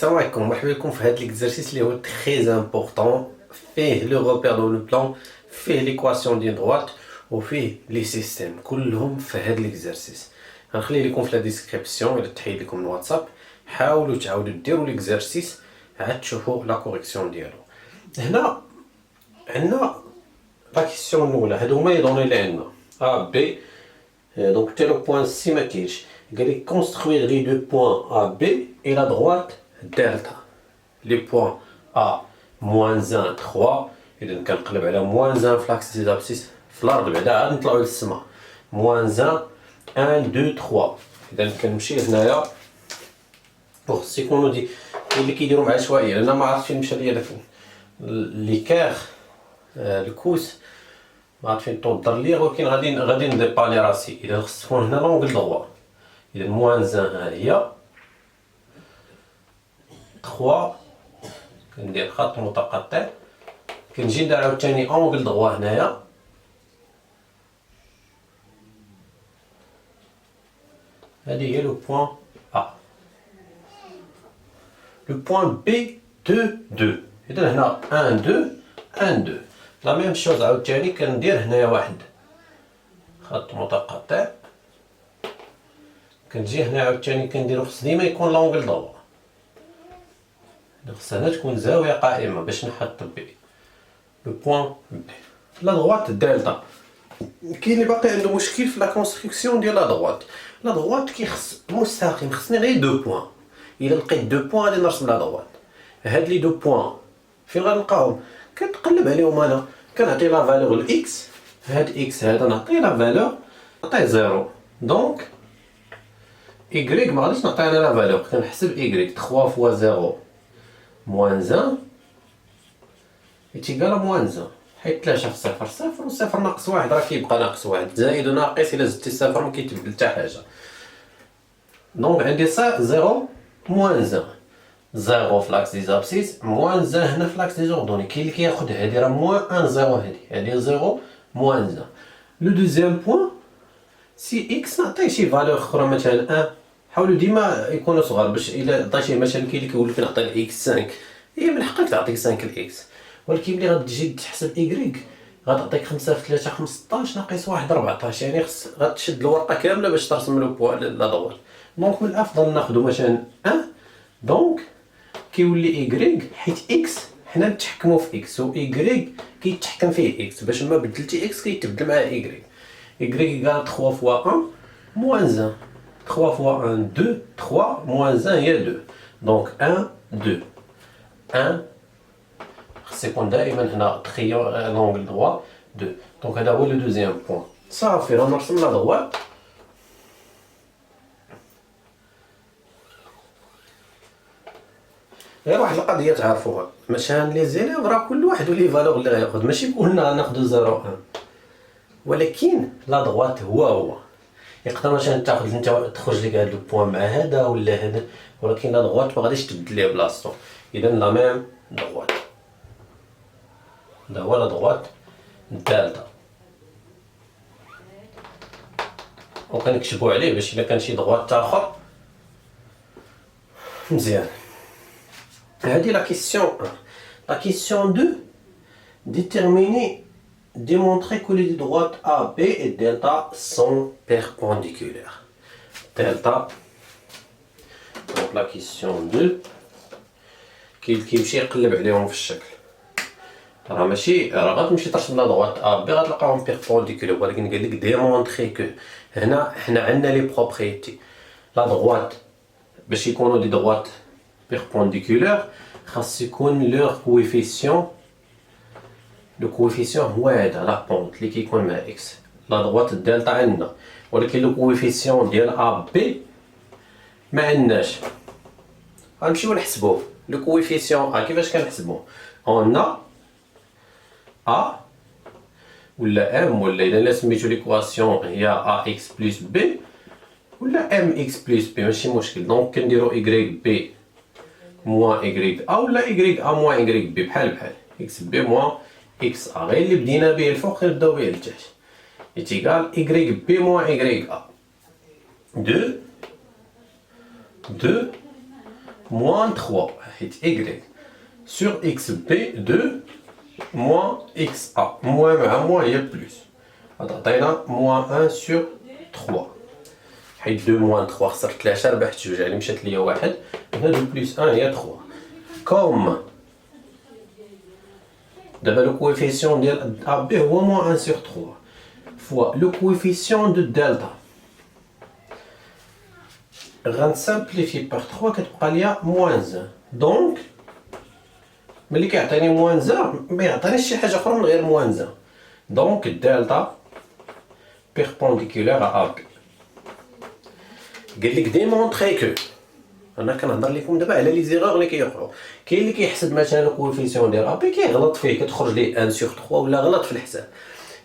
السلام عليكم، مرحبا بكم في هذا ليكزارسيس اللي هو تري امبورطون. فيه لو روبير دو لو بلان، فيه ليكواسيون ديال دروات وفيه لي سيستيم كلهم في هذا ليكزارسيس. غنخلي لكم في لا ديسكريبسيون الى تحيد لكم الواتساب. حاولوا تعاودوا ديروا ليكزارسيس عاد تشوفوا لا كوريكسيون ديالو. هنا عندنا لا كيسيون الاولى، هادو هما لي دوني اللي عندنا ا بي. دونك حتى لو بوان سي ما كاينش، قال لك كونستروير لي دو بوان ا بي et la droite delta. Les points A moins 1 3. إذا كنقلب على moins 1 في l'axe des abscisses في الأرض، بعدا عاد نطلعو للسما moins 1 1 2 3. إذا كنمشي هنايا وخص يكونوا اللي كيديروا بعشوائية. أنا ما عرفتش فين مشى ليا داك ليكار الكوس، ما عرفت فين توضر ليا، ولكن غادي نديبالي راسي. إذا خص تكون هنا لونغل دغوا. إذا moins 1 ها هي 3. كندير خط متقطع، كنجي ندير عاوتاني اونغل دغوا هنايا، هادي هي لو بوان ا. لو بوان بي 2 2. اذا هنا 1 2 1 2. لا ميم شوز عاوتاني كندير هنايا واحد خط متقطع، كنجي هنا عاوتاني كنديرو، خص ديما يكون لونغل دغوا، خص هنا تكون زاوية قائمة باش نحط بي. لو بوان بي لا دغوات دالتا. كاين اللي باقي عنده مشكل في لا كونستركسيون ديال لا دغوات. لا دغوات كيخص مستقيم، خصني غير دو بوان. الا لقيت دو بوان غادي نرسم لا دغوات. هاد لي دو بوان فين غنلقاهم؟ كنتقلب عليهم انا، كنعطي لا فالور لاكس، هاد اكس هذا نعطيه لا فالور، نعطيه زيرو. دونك إيكغيك ما غاديش نعطي انا لا فالور، كنحسب إيكغيك 3 فوا 0 موان 1 إتيكال موان 1، حيت 3 في صفر صفر، و صفر ناقص واحد راه كيبقى ناقص واحد، زائد وناقص إلا زدتي صفر ما كيتبدل حتى حاجة. دونك عندي 0 موان 1، 0 في لاكس دي زابسيس، موان 1 هنا في لاكس دي زوردوني. كاين اللي كياخد هادي راه موان 1 0، هادي 0 موان 1. لو دوزيام بوان سي إكس نعطيه شي فالور أخرى، مثلا 1. حاولوا ديما يكونوا صغار، باش إلا عطيتيه مثلا كاين اللي كيقول لك نعطي الإكس 5، هي من حقك تعطيك 5 الإكس، ولكن ملي غتجي تحسب إيكغيك غتعطيك 5 في 3 15 ناقص 1 14. يعني خص غتشد الورقة كاملة باش ترسم لو بوان لا دوار. دونك من الأفضل ناخدو مثلا 1. دونك كيولي إيكغيك، حيت إكس حنا نتحكمو في إكس و إيكغيك كيتحكم فيه إكس، باش ما بدلتي إكس كيتبدل مع إيكغيك. إيكغيك إيكال 3 فوا 1 موان 1. 3 فوا 1 2 3 موان 1 هي 2. دونك 1 2 1. خص يكون دائما هنا تخيو لونغل دغوا 2. دونك هذا هو لو دوزيام بوان. صافي راه نرسم لا دغوات. غير واحد القضيه تعرفوها، مثلا لي زيليف راه كل واحد ولي فالور اللي غياخد، ماشي كلنا ناخدو 0 1، ولكن لا دغوات هو يقدر مثلا تاخد انت تخرج لك هاد لو بوان مع هذا ولا هذا، ولكن لا دغوات ما غاديش تبدل ليه بلاصتو. اذا لا ميم دغوات، هذا هو لا دغوات دالتا، وكنكتبو عليه باش الا كان شي دغوات تاخر مزيان. هادي لا كيسيون 1. لا كيسيون 2، déterminer, démontrer que les droites A, B et delta sont perpendiculaires. Delta. Donc la question 2 كيمشي يقلب عليهم في الشكل، راه ماشي راه غتمشي ترسم لا دغوات ا بي غتلقاهم بيربونديكولير، ولكن قال لك ديمونطري كو. هنا حنا عندنا لي بروبريتي. لا دغوات باش يكونوا دي دغوات بيربونديكولير خاص يكون لور كويفيسيون، لو كويفيسيون هو هذا لا بونت اللي كيكون مع اكس. لا دغوات الدالتا عندنا، ولكن لو كويفيسيون ديال ا بي ما عندناش. غنمشيو نحسبوه لو كويفيسيون ا. كيفاش كنحسبوه؟ اون ا ولا ام، ولا الا سميتو ليكواسيون هي ا اكس بلس بي ولا ام اكس بلس بي، ماشي مشكل. دونك كنديرو ايكغيك بي موان ايكغيك ا، ولا ايكغيك ا موان ايكغيك بي، بحال اكس بي موان اكس ا. غير اللي بدينا به الفوق غنبداو به لتحت. إتيكال ايكغيك بي موان ايكغيك ا 2 2 moins 3 حيت y sur xb 2 moins xa moins مع moins هي plus غتعطينا moins 1 sur 3 حيت 2 moins 3 خسرت 3 ربحت 2 يعني مشات ليا 1 هنا 2 plus 1 هي 3 comme d'abord le coefficient de AB est moins 1 sur 3 fois le coefficient de delta. On simplifie par 3 كتبقى ليا moins 1 donc ملي كيعطيني moins 1 ما يعطينيش شي حاجه اخرى من غير moins 1 donc delta perpendiculaire à AB. قال لك démontrer que انا كنهضر لكم دابا على لي زيرور اللي كيوقعوا كاين اللي كيحسب مثلا الكويفيسيون ديال ابي كيغلط فيه كتخرج ليه 1 sur 3 ولا غلط في الحساب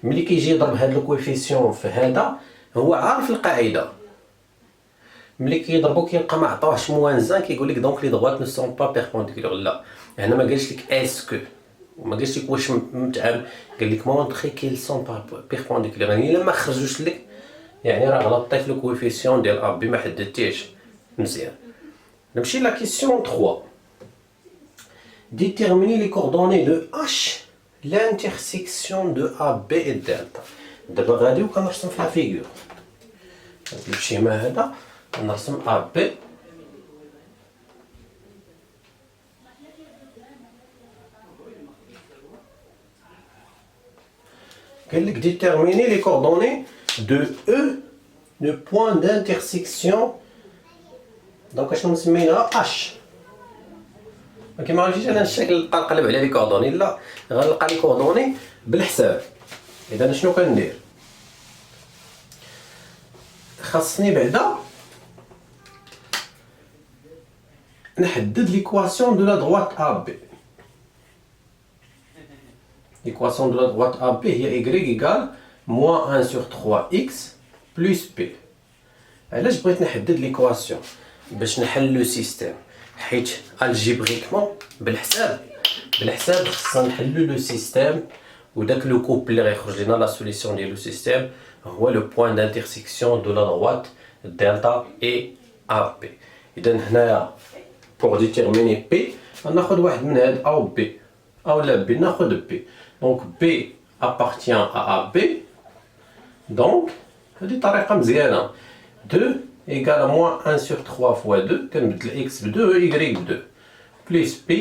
ملي كيجي يضرب هذا الكويفيسيون في هذا هو عارف القاعده ملي كيضربو كيلقى ما عطاوهش موان 1 كيقول لك دونك لي دغوات نو سون با بيربونديكولار لا هنا ما قالش لك اسكو وما قالش لك واش متعب قال لك مونطري كيل سون با بيربونديكولار يعني الا ما خرجوش لك يعني راه غلطتي في الكويفيسيون ديال ابي ما حددتيش مزيان. نمشي لا كيسيون 3 déterminer les coordonnées de H l'intersection de AB et delta. دابا غادي وكنرسم في لا فيغور هاد الشيما هذا نرسم AB قال لك déterminer les coordonnées de E le point d'intersection دونك اشنو مسمينها H كيما غنمشيش انا الشكل نبقى نقلب على لي كوردوني لا غنلقى لي كوردوني بالحساب. اذا شنو كندير خاصني بعدا نحدد ليكواسيون دو لا droite AB. l'équation de la droite AB هي y égale moins 1 sur 3x plus p. علاش بغيت نحدد ليكواسيون باش نحل لو سيستيم حيت الجبريكمون بالحساب خصنا نحلو لو سيستيم وداك لو كوبل اللي غيخرج لنا لا سوليسيون ديال لو سيستيم هو لو بوين دانترسيكسيون دو لا droite دلتا اي ا بي. اذا هنايا pour déterminer p غناخد واحد من هاد او بي او لا بي ناخد بي دونك بي appartient à AB donc هذه طريقه مزيانه 2 égale à moins 1 sur 3 fois 2 كنبدل x ب 2 y ب 2 plus p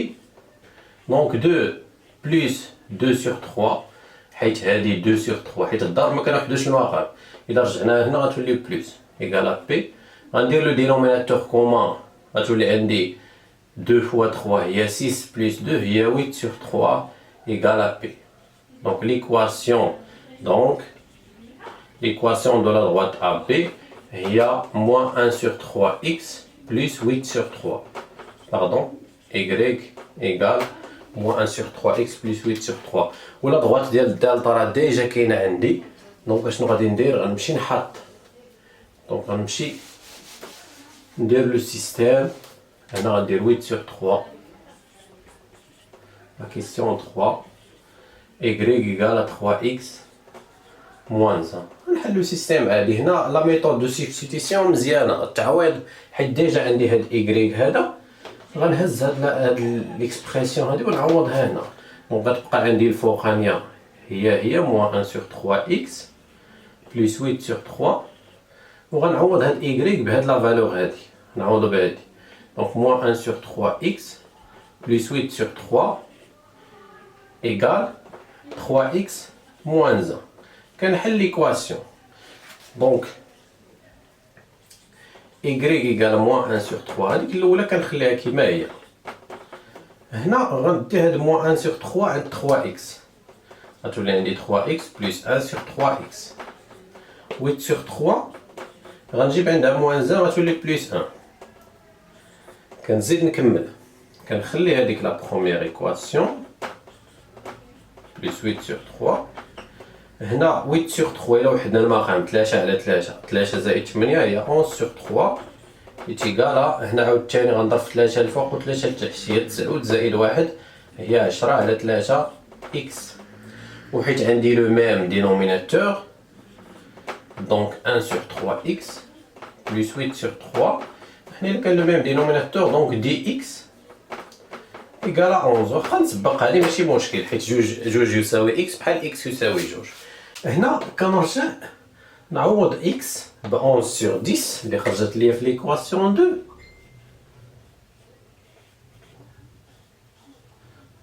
donc 2 plus 2 sur 3 حيت هذه 2 sur 3 حيت الضرب ما كنوحدوش المقام الا رجعناها هنا غتولي بلس égale à p غندير لو دينوميناتور كومان غتولي عندي 2 fois 3 هي 6 plus 2 هي 8 sur 3 égale à p. Donc l'équation de la droite AB il y a moins 1 sur 3x plus 8 sur 3. Pardon, y égale moins 1 sur 3x plus 8 sur 3. و la droite ديال الدالتا راه ديجا كاينه عندي دونك اشنو غادي ندير غنمشي نحط دونك غنمشي ندير لو سيستيم هنا غندير 8 sur 3 la question 3 y égale à 3x moins 1. نحلو سيستيم عادي هنا لا ميثود دو سبستيتيسيون مزيانه التعويض حيت ديجا عندي هاد y هذا غنهز هاد ليكسبرسيون هادي ونعوضها هنا دونك غتبقى عندي الفوقانيه هي moins 1 sur 3x plus 8 sur 3 وغنعوض هاد y بهاد لا فالور هادي نعوضو بهادي دونك moins 1 sur 3x plus 8 sur 3 égale 3x moins 1. كنحل ليكواسيون دونك y égale moins 1 sur 3 هذيك الاولى كنخليها كيما هي هنا غندي هاد moins 1 sur 3 عند 3x غتولي عندي 3x plus 1 sur 3x 8 sur 3 غنجيب عندها moins 1 غتولي plus 1 كنزيد نكمل كنخلي هذيك لا بروميير ايكواسيون plus 8 sur 3 هنا 8 sur 3 إلا وحدنا المقام 3 على 3 زائد 8 هي 11 sur 3 إيتيكالا هنا عاوتاني غنضرب في 3 الفوق و 3 لتحت هي 9 زائد 1 هي 10 على 3 إكس وحيت عندي لو ميم دينوميناتور دونك 1 sur 3 إكس plus 8 sur 3 حنا كان لو ميم دينوميناتور دونك دي اكس ايكال 11. واخا نسبق هذه ماشي مشكل حيت جوج يساوي اكس بحال اكس يساوي جوج. هنا كنرجع نعوض اكس ب 11 سور 10 اللي خرجت ليا في ليكواسيون 2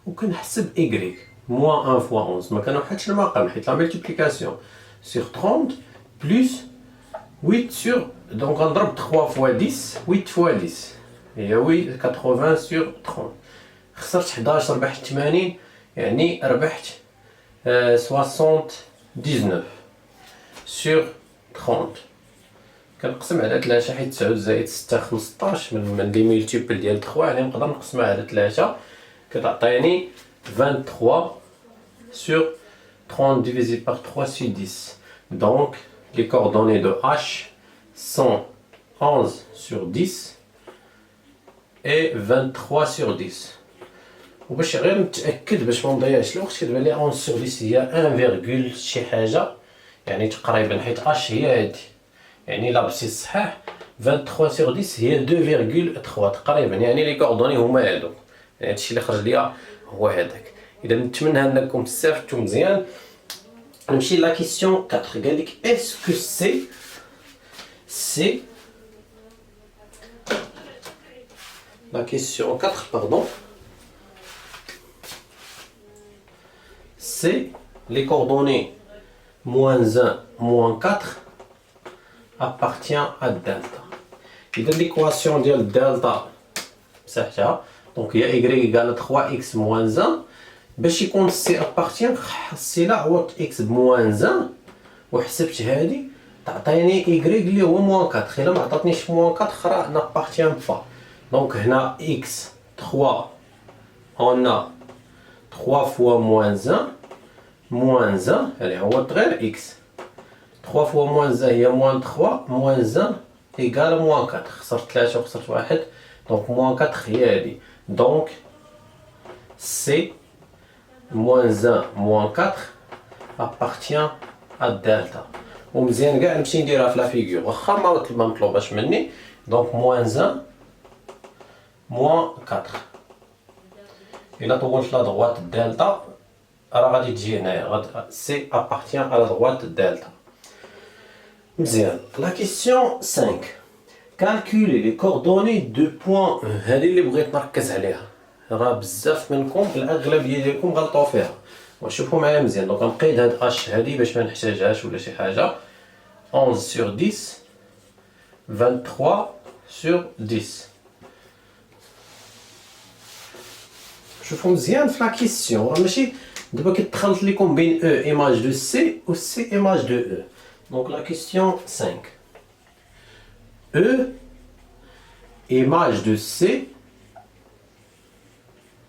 وكنحسب y moins 1 fois 11 ما كنوحدش المقام حيت لا ملتيبليكاسيون sur 30 plus 8 sur donc غنضرب 3 fois 10 8 fois 10 هي 80 sur 30 خسرت 11 ربحت 80 يعني ربحت 79 sur 30 كنقسم على 3 حيت 9 زائد 6 15 من لي مولتيبل ديال 3 يعني نقدر نقسمها على 3 كتعطيني 23 sur 30 divisé par 3 sur 10. Donc les coordonnées de H sont 11 sur 10 et 23 sur 10. وباش غير نتاكد باش ما نضيعش الوقت كتبان لي 11 sur 10 هي 1, شي حاجه يعني تقريبا حيت اش هي هادي يعني لا بسي صحاح 23 sur 10 هي 2,3 تقريبا يعني لي كوردوني هما هادو يعني هادشي اللي خرج ليا هو هذاك. اذا نتمنى انكم استفدتوا مزيان. نمشي لا كيسيون 4 قال لك اسكو سي لا كيسيون 4 باردون c'est les coordonnées -1, -4 appartient à delta. إذا l'équation ديال delta مسحتها دونك هي y égale 3x moins 1 باش يكون c appartient خاصني لا عوضت x بموان 1 وحسبت هادي تعطيني y اللي هو موان 4 الا ما عطاتنيش موان 4 اخرى نابارتيان با. دونك هنا x 3 on a 3 fois moins 1 moins 1 allez عوضت غير x 3 fois moins 1 هي moins 3 moins 1 égale moins 4 خسرت 3 وخسرت 1 دونك moins 4 هي هادي. دونك c moins 1 moins 4 appartient à delta. ومزيان كاع نمشي نديرها في لا فيغور واخا ما مطلوباش مني. دونك moins 1 moins 4 الا طولت لا droite delta راه غادي تجي هنايا سي appartient à la droite delta. مزيان. لا كيسيون 5 calculer les coordonnées de point E. هذه اللي بغيت نركز عليها راه بزاف منكم الاغلبيه ديالكم غلطوا فيها وشوفوا معايا مزيان. دونك نقيد هاد اش هذه باش ما نحتاجهاش ولا شي حاجه 11 sur 10 23 sur 10. شوفوا مزيان في لا كيسيون راه ماشي دابا كيتخلط لكم بين او ايماج دو سي و سي ايماج دو او. دونك لا كيسيون 5 او ايماج دو سي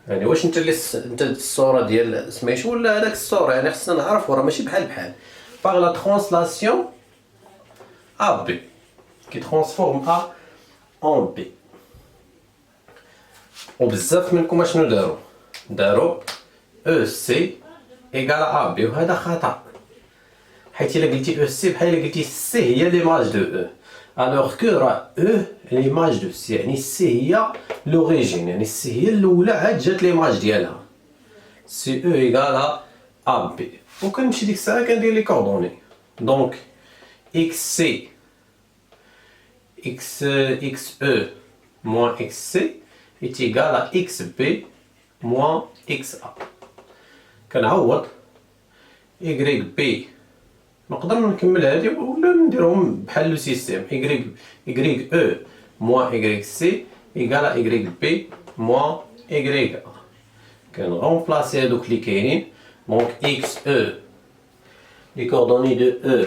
يعني واش انت الصوره ديال سميتو ولا هذاك الصوره يعني خصنا نعرفو راه ماشي بحال باغ لا ترانسلاسيون ا بي كي ترانسفورم ا اون بي. وبزاف منكم اشنو داروا او سي ايكال ا بي وهذا خطا حيت الا قلتي او سي بحال الا قلتي سي هي ليماج دو او الوغ كو راه او ليماج دو سي يعني سي هي لوريجين يعني سي هي الاولى عاد جات ليماج ديالها سي او ايكال ا بي. وكنمشي ديك الساعه كندير لي كوردوني دونك اكس سي اكس او موان اكس سي est égal à xb moins xa. كنعوض yb نقدر نكمل هادي ولا نديرهم بحال لو سيستيم y e moins yc égal à yb moins ya. كنغومبلاسي هادوك اللي كاينين دونك x e لي كوردوني دو e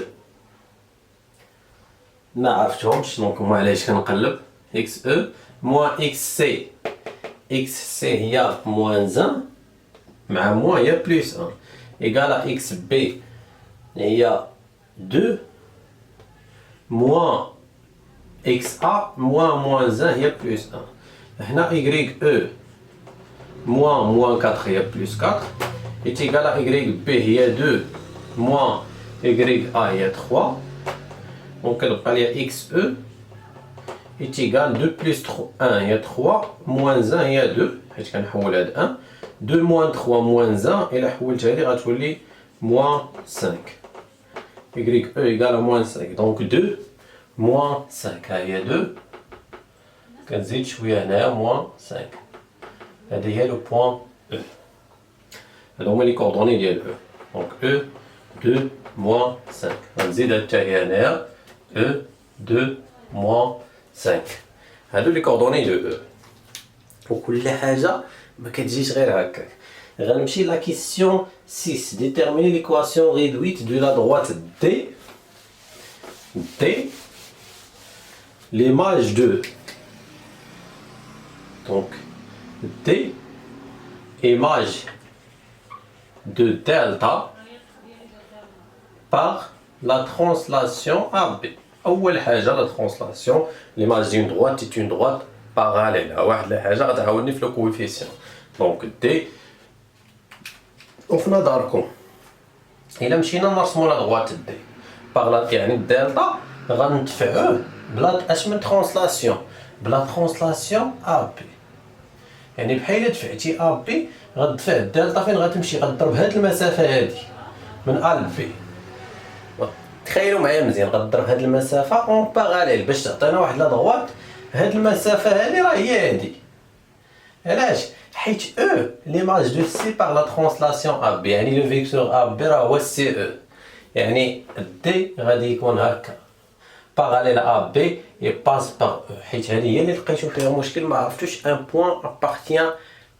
ما عرفتهمش دونك هما علاش كنقلب x e moins xc xc هي moins 1 مع moins هي plus 1 égal à xb هي 2 moins xa moins 1 هي plus 1. هنا y e moins 4 هي plus 4 est égal à yb هي 2 moins ya هي 3 دونك كتبقى ليا x e est égal 2 plus 1 il y a 3 moins 1 il y a 2 حيت كنحول هاد 1 2 moins 3 moins 1 إلا حولت هادي غتولي moins 5 y e égale à moins 5 donc 2 moins 5 ها هي 2 كنزيد شويه هنايا moins 5 هادي هي لو بوان E هادو هما لي كوردوني ديال E donc E 2 moins 5 غنزيد هاد حتى هي هنايا E 2 moins 5 هادو لي كوردوني دو E وكل حاجه ما كتجيش غير هكاك غنمشي لا كيسيون 6 déterminer l'équation réduite de la droite D l'image de donc D image de delta par la translation AB أول حاجة la translation l'image d'une droite est une droite parallèle واحد الحاجة غتعاوني في لو كويفيسيون دونك دي وفي نظركم إلا مشينا نرسمو لا دغوات دي باغ يعني الدلتا غندفعوه بلا اش من ترانسلاسيون بلا ترانسلاسيون ا بي يعني بحال دفعتي ا بي غتدفع الدلتا فين غتمشي غضرب هاد المسافة هادي من ا ل بي تخيلوا معايا مزيان غضرب هاد المسافة اون باراليل باش تعطينا واحد لا دغوات هاد المسافة هادي راه هي هادي علاش حيت او ليماج دو سي باغ لا ترانسلاسيون ا بي يعني لو فيكتور ا بي راه هو سي او يعني دي غادي يكون هكا باراليل ا بي اي باس باغ او حيت هادي هي اللي لقيتو فيها مشكل ما عرفتوش ان بوين ابارتيان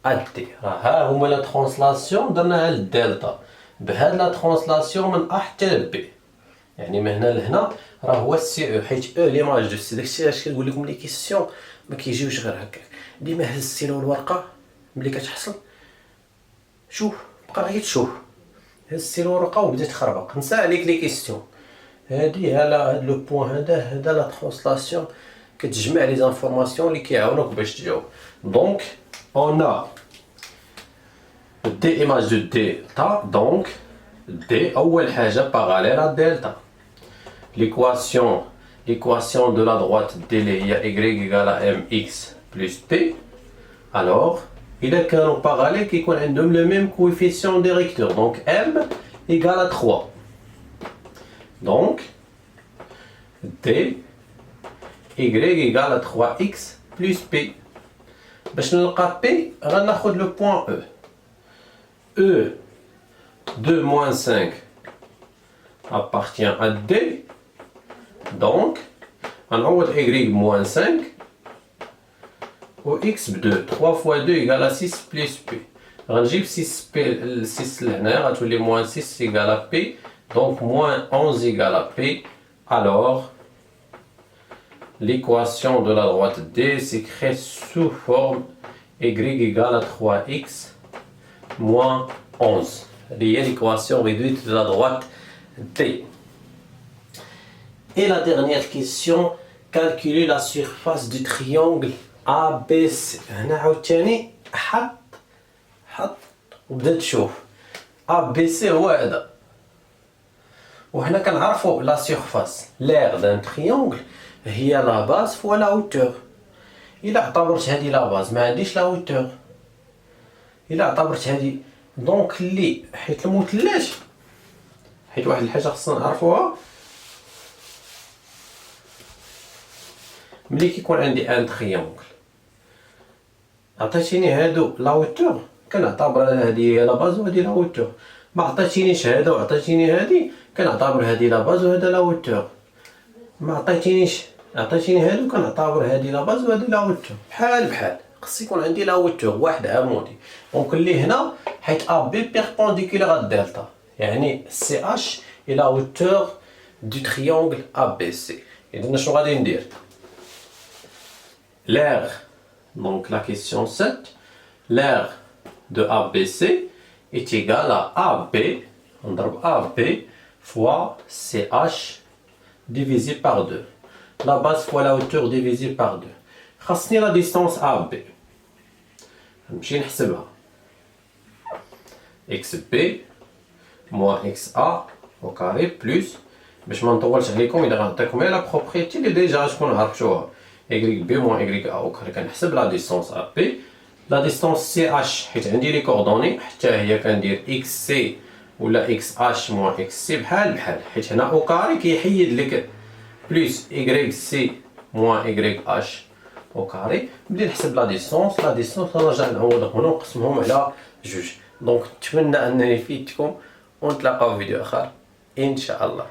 ا دي راه ها هما لا ترانسلاسيون درناها للدلتا بهاد لا ترانسلاسيون من ا حتى ل بي يعني من هنا لهنا راه هو سي او حيت او ليماج دو سي داكشي علاش كنقول لكم لي كيسيون ما كيجيوش غير هكاك ديما هز السيلو والورقه ملي كتحصل شوف بقى غير تشوف هز السيلو والورقه وبدا تخربق نسى عليك لي كيسيون هادي هاد لو بوين هذا لا ترانسلاسيون كتجمع لي زانفورماسيون اللي كيعاونوك باش تجاوب دونك اون ا دي ايماج دو دلتا دونك دي اول حاجه باراليل ا دلتا l'équation de la droite D il y a y égale à mx plus p alors il est qu'un parallèle qui a le même coefficient directeur donc m égale à 3 donc D y égale à 3x plus p باش نلقى p غناخد le point E 2 moins 5 appartient à D donc غنعوض y moins 5 و x ب 2 3 fois 2 égale à 6 plus p غنجيب 6 p 6 لهنا غتولي moins 6 égale à p donc moins 11 égale à p alors l'équation de la droite D s'écrit sous forme y égale à 3x moins 11 هذه هي l'équation réduite de la droite D. Et la dernière question, calculer la surface du triangle ABC. هنا عاوتاني حط وبدا تشوف ABC هو هذا وهنا كنعرفوا لا سيرفاس l'aire d'un triangle هي لا باز فوا لا hauteur. إلا اعتبرت هذه لا باز ما عنديش لا hauteur. إلا اعتبرت هذه دونك اللي حيت المثلث حيت واحد الحاجه خصنا نعرفوها ملي كيكون عندي ان تريونغل عطيتيني هادو لا هوتور كنعتبر هادي هي لا باز وهادي لا هوتور ما عطيتينيش هذا وعطيتيني هادي كنعتبر هادي لا باز وهذا لا هوتور ما عطيتيني هادو كنعتبر هادي لا باز وهادي لا هوتور بحال خص يكون عندي لا هوتور واحد عمودي دونك اللي هنا حيت ا بي بيربونديكولار دلتا يعني سي اش اي لا هوتور دو تريونغل ا بي سي اذا شنو غادي ندير l'aire donc la question 7 l'aire de ABC est égale à AB on ضرب AB fois CH divisé par 2 la base fois la hauteur divisé par 2 خاصني la distance AB نمشي نحسبها XB moins XA au carré plus باش ما نطولش عليكم الا غنعطيكم غير لا بروبريتي اللي ديجا شكون عرفتوها y b moins y a au carré كنحسب لا ديستونس ا بي لا ديستونس سي اش حيت عندي لي كوردوني حتى هي كندير اكس سي ولا اكس اش موان اكس سي بحال حيت هنا او كاري كيحيد لك بلس y سي موان y اش او كاري. نبدا نحسب لا ديستونس نرجع نعوض هنا ونقسمهم على جوج. دونك نتمنى انني فيدتكم ونتلاقاو في فيديو اخر ان شاء الله.